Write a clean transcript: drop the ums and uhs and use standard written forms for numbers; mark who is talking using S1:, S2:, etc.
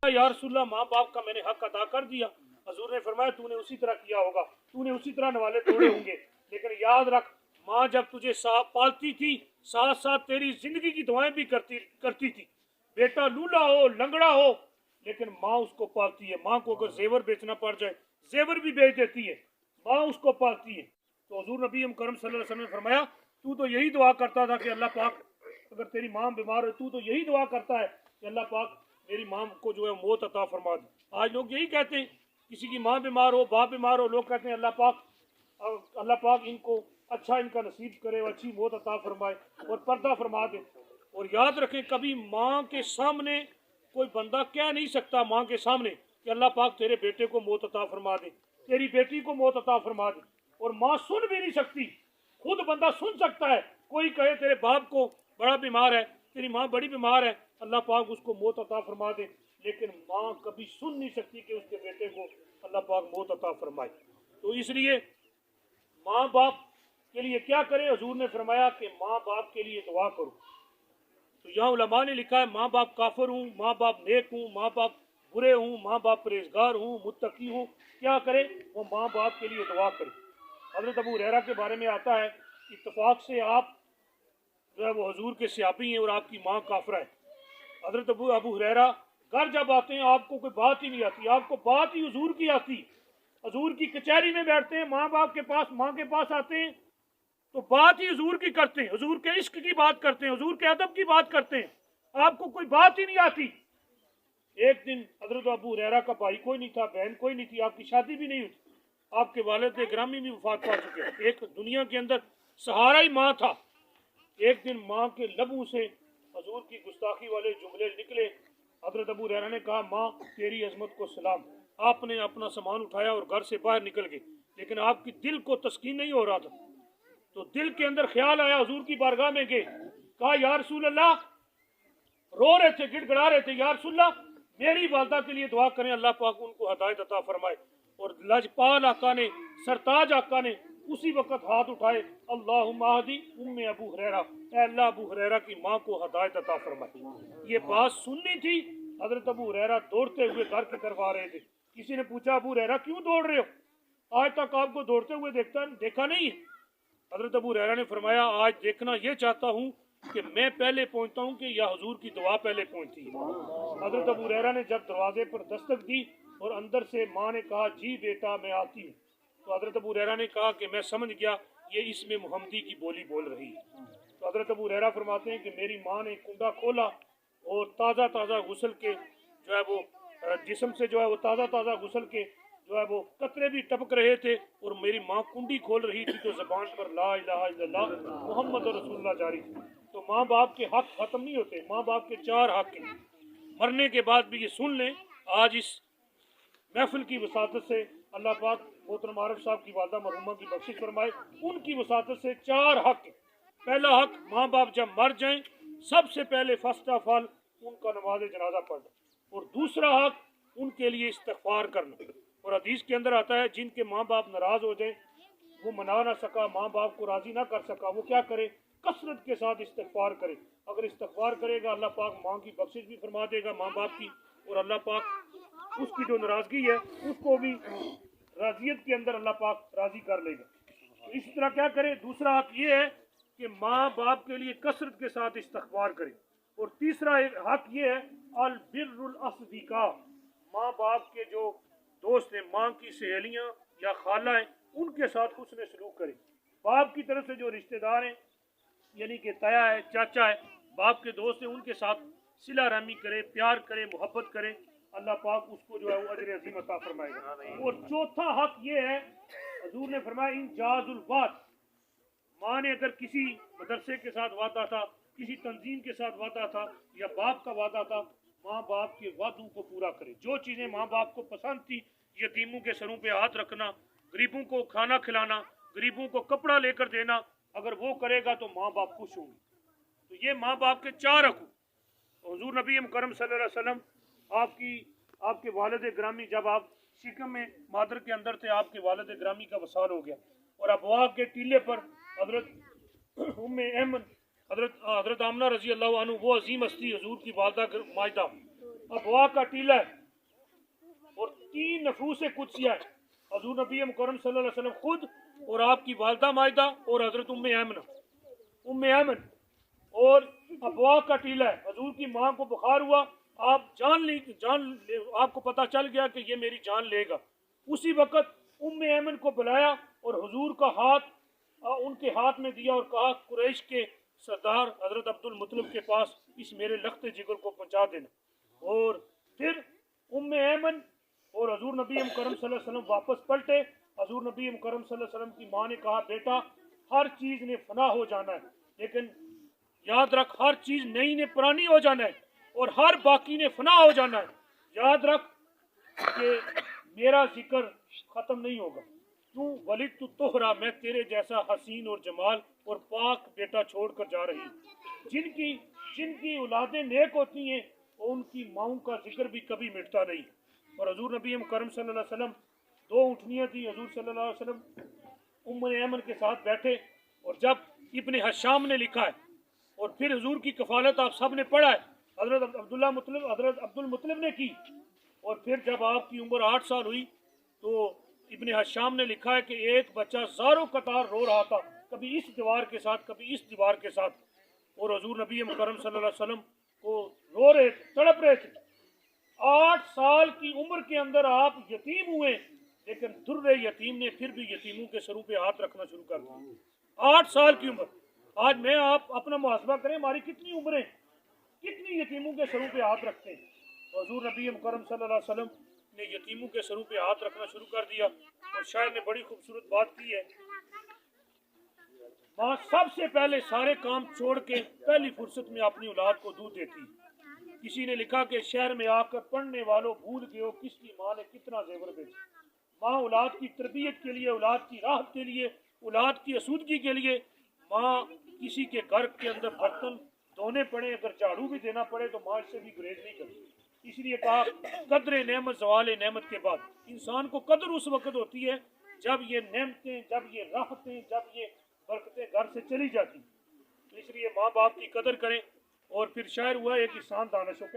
S1: या रसूलल्लाह माँ बाप का मैंने हक अदा कर दिया। हजूर ने फरमाया तूने उसी तरह किया होगा, तूने उसी तरह नवाले तोड़े होंगे, लेकिन याद रख माँ जब तुझे पालती थी साथ साथ तेरी जिंदगी की दुआएं भी करती थी। बेटा लूला हो लंगड़ा हो लेकिन माँ उसको पालती है। माँ को अगर जेवर बेचना पड़ जाए जेवर भी बेच देती है, माँ उसको पालती है। तो हुजूर नबी करम सल्लल्लाहु अलैहि वसल्लम ने फरमाया तू तो यही दुआ करता था कि अल्लाह पाक अगर तेरी माँ बीमार है तू तो यही दुआ करता है कि अल्लाह पाक मेरी माँ को जो है मौत अता फरमा दे। आज लोग यही कहते हैं, किसी की माँ बीमार हो बाप बीमार हो, लोग कहते हैं अल्लाह पाक इनको अच्छा इनका नसीब करे, अच्छी मौत अता फरमाए और पर्दा फरमा दे। और याद रखें कभी माँ के सामने कोई बंदा कह नहीं सकता माँ के सामने कि अल्लाह पाक तेरे बेटे को मौत अता फरमा दे, तेरी बेटी को मौत अता फरमा दे। और माँ सुन भी नहीं सकती, खुद बंदा सुन सकता है कोई कहे तेरे बाप को बड़ा बीमार है, तेरी माँ बड़ी बीमार है, अल्लाह पाक उसको मौत अता फरमा दे, लेकिन माँ कभी सुन नहीं सकती कि उसके बेटे को अल्लाह पाक मौत अता फरमाए। तो इसलिए माँ बाप के लिए क्या करें? हुजूर ने फरमाया कि माँ बाप के लिए दुआ करो। तो यहाँ उलमा ने लिखा है माँ बाप काफिर हूँ, माँ बाप नेक हूँ, माँ बाप बुरे हूँ, माँ बाप परहेजगार हूँ, मुत्तकी हूँ, क्या करे? वो माँ बाप के लिए दुआ करे। हज़रत अबू हुरैरा के बारे में आता है इत्तफाक से आप जो है वो हुजूर के सहाबी हैं और आपकी माँ काफिरा है। हज़रत अबू हुरैरा घर जब आते हैं आपको कोई बात ही नहीं आती, आपको बात ही हुजूर की आती। हुजूर की कचहरी में बैठते हैं, माँ बाप के पास माँ के पास आते हैं तो बात ही हुजूर की करते हैं, हुजूर के इश्क की बात करते हैं, हुजूर के अदब की बात करते हैं, आपको कोई बात ही नहीं आती। एक दिन हज़रत अबू हुरैरा का भाई कोई नहीं था, बहन कोई नहीं थी, आपकी शादी भी नहीं हुई, आपके वालिद गिरामी भी वफात पा चुके, एक दुनिया के अंदर सहारा ही माँ था। एक दिन माँ के लबों से हुजूर की गुस्ताखी वाले जुमले निकले। हज़रत अबू हुरैरा ने कहा माँ तेरी अजमत को सलाम। आपने अपना सामान उठाया और घर से बाहर निकल गए, लेकिन आपकी दिल को तस्कीन नहीं हो रहा था। तो दिल के अंदर ख्याल आया, हुजूर की बारगाह में गए, कहा या रसूल अल्लाह, रो रहे थे गिड़गड़ा रहे थे, या रसूल अल्लाह मेरी वालदा के लिए दुआ करें अल्लाह पाक उनको हदायत अता फरमाए। और लजपाल आका ने सरताज आका ने उसी वक्त हाथ उठाए, अल्लाहुम्मा हदी उम्मे अबू हुरैरा, अल्लाह अबू हुरैरा की माँ को हदायत अता फरमाए। ये बात सुननी थी। हजरत अबू हुरैरा दौड़ते हुए घर की तरफ आ रहे थे। किसी ने पूछा अबू हुरैरा क्यों दौड़ रहे हो, आज तक आपको दौड़ते हुए देखा नहीं है। हजरत अबू हुरैरा ने फरमाया आज देखना ये चाहता हूँ कि मैं पहले पहुंचता हूँ कि या हुजूर की दुआ पहले पहुंचती है। हजरत अबू हुरैरा ने जब दरवाजे पर दस्तक दी और अंदर से माँ ने कहा जी बेटा मैं आती हूँ, तो हजरत अबू हुरैरा ने कहा कि मैं समझ गया ये इसमें मुहम्मदी की बोली बोल रही है। तो हजरत अबू हुरैरा फरमाते हैं कि मेरी माँ ने कुंडा खोला और ताज़ा ताज़ा गुस्ल के जो है वो जिस्म से जो है वो ताज़ा ताज़ा गुस्ल के जो है वो कतरे भी टपक रहे थे और मेरी माँ कुंडी खोल रही थी तो ज़बान पर ला इलाहा इल्लल्लाह मुहम्मद रसूलुल्लाह जारी थी। तो माँ बाप के हक ख़त्म नहीं होते, माँ बाप के 4 हक हैं। मरने के बाद भी ये सुन लें, आज इस महफिल की वसातत से अल्लाह पाक मोहतरम आरिफ साहब की वालदा मरहुमा की बख्शिश फरमाए। उनकी वसातत से 4 हक। पहला हक माँ बाप जब मर जाएं सबसे पहले फर्स्ट ऑफ ऑल उनका नमाज जनाजा पढ़ना, और दूसरा हक उनके लिए इस्तगफार करना। और हदीस के अंदर आता है जिनके माँ बाप नाराज हो जाए, वो मना ना सका, माँ बाप को राजी ना कर सका, वो क्या करे? कसरत के साथ इस्तगफार करे। अगर इस्तगफार करेगा अल्लाह पाक माँ की बख्शिश भी फरमा देगा माँ बाप की, और अल्लाह पाक उसकी जो नाराजगी है उसको भी राजियत के अंदर अल्लाह पाक राजी कर लेगा। तो इसी तरह क्या करे? दूसरा हक ये है कि माँ बाप के लिए कसरत के साथ इस्तगफार करे। और तीसरा हक ये है अल बिर्रुल अस्दिका, माँ बाप के जो दोस्त हैं, माँ की सहेलियाँ या खाला हैं, उनके साथ हुस्न सलूक करे। बाप की तरफ से जो रिश्तेदार हैं यानी कि ताया है, चाचा है, बाप के दोस्त हैं, उनके साथ सिला रहमी करे, प्यार करे, मोहब्बत करे, अल्लाह पाक उसको जो है वो अजर अज़ीम अता फरमाएगा। और चौथा हक ये है, हुजूर ने फरमाया इन जाजुल वाद, माँ ने अगर किसी मदरसे के साथ वादा था, किसी तंजीम के साथ वादा था या बाप का वादा था, माँ बाप के वादों को पूरा करे। जो चीज़ें माँ बाप को पसंद थी, यतीमों के सरों पे हाथ रखना, गरीबों को खाना खिलाना, गरीबों को कपड़ा लेकर देना, अगर वो करेगा तो माँ बाप खुश होंगे। तो ये माँ बाप के 4 हक। हुजूर नबी करम सल्लल्लाहु अलैहि वसल्लम आपके वालिद गिरामी जब आप शिकम में मादर के अंदर थे, आपके वालिद गिरामी का वसाल हो गया और अबवा के टीले पर हजरत उम्मे अहमद हजरत आमना रजी अल्लाह अन्हु, वो अजीम हस्ती हुजूर की वालदा माजदा, अबवा का टीला है और 3 नफूस कुदसिया है, हजूर नबी मुकर्रम सल्लल्लाहु अलैहि वसल्लम खुद और आपकी वालदा मायदा और हजरत उम्मे ऐमन और अबवा का टीला है। हजूर की माँ को बुखार हुआ, आप आपको पता चल गया कि ये मेरी जान लेगा। उसी वक्त उम्मे ऐमन को बुलाया और हुजूर का हाथ उनके हाथ में दिया और कहा, कुरैश के सरदार हजरत अब्दुल मुत्तलिब के पास इस मेरे लख्त जिगर को पहुंचा देना। और फिर उम्मे ऐमन और हजूर नबी मुकर्रम सल्लल्लाहु अलैहि वसल्लम वापस पलटे। हजूर नबी मुकर्रम सल्लल्लाहु अलैहि वसल्लम की माँ ने कहा, बेटा हर चीज़ ने फना हो जाना है, लेकिन याद रख हर चीज़ नई ने पुरानी हो जाना है और हर बाकी ने फना हो जाना है। याद रख कि मेरा जिक्र ख़त्म नहीं होगा। तू वलिद तू तोहरा, मैं तेरे जैसा हसीन और जमाल और पाक बेटा छोड़ कर जा रही। जिनकी औलादें नेक होती हैं और उनकी माँओं का जिक्र भी कभी मिटता नहीं। और हजूर नबी मुकर्रम सल्लल्लाहु अलैहि वसल्लम 2 ऊँटनियाँ थी, हजूर सल्लल्लाहु अलैहि वसल्लम उम्मे ऐमन के साथ बैठे और जब इब्ने हशाम ने लिखा है और फिर हजूर की कफालत आप सब ने पढ़ा है, हजरत अब्दुल मुत्तलिब ने की। और फिर जब आपकी उम्र 8 साल हुई तो इब्ने हशाम ने लिखा है कि एक बच्चा ज़ारों कतार रो रहा था, कभी इस दीवार के साथ कभी इस दीवार के साथ, और हजूर नबी मुकर्रम सल्लल्लाहु अलैहि वसल्लम को रो रहे थे, तड़प रहे थे। 8 साल की उम्र के अंदर आप यतीम हुए, लेकिन दुर्रे यतीम ने फिर भी यतीमों के सरों पे हाथ रखना शुरू कर दिया। 8 साल की उम्र। आज मैं आप अपना मुहासबा करें, हमारी कितनी उम्रें, कितनी यतीमों के सरों पे हाथ रखते हैं। हजूर नबी मुकर्रम सल्लल्लाहु अलैहि वसल्लम ने यतीमों के सरों पे हाथ रखना शुरू कर दिया। और शायर ने बड़ी खूबसूरत बात की है, माँ सबसे पहले सारे काम छोड़ के पहली फुर्सत में अपनी औलाद को दूध देती। किसी ने लिखा कि शहर में आकर पढ़ने वालों भूल गए हो किसकी माँ ने कितना जेवर बेचा। माँ औलाद की तरबियत के लिए, औलाद की राहत के लिए, औलाद की आसूदगी के लिए, माँ किसी के घर के अंदर बर्तन धोने पड़े, अगर झाड़ू भी देना पड़े तो माँ इससे भी गुरेज नहीं करती। इसलिए कहा, कदर नेमत ज़वाल नेमत के बाद इंसान को कदर उस वक्त होती है जब ये नेमतें, जब ये राहतें, जब ये बरकतें घर से चली जाती। तो इसलिए माँ बाप की कदर करें। और फिर शायर हुआ एक किसान दानिशों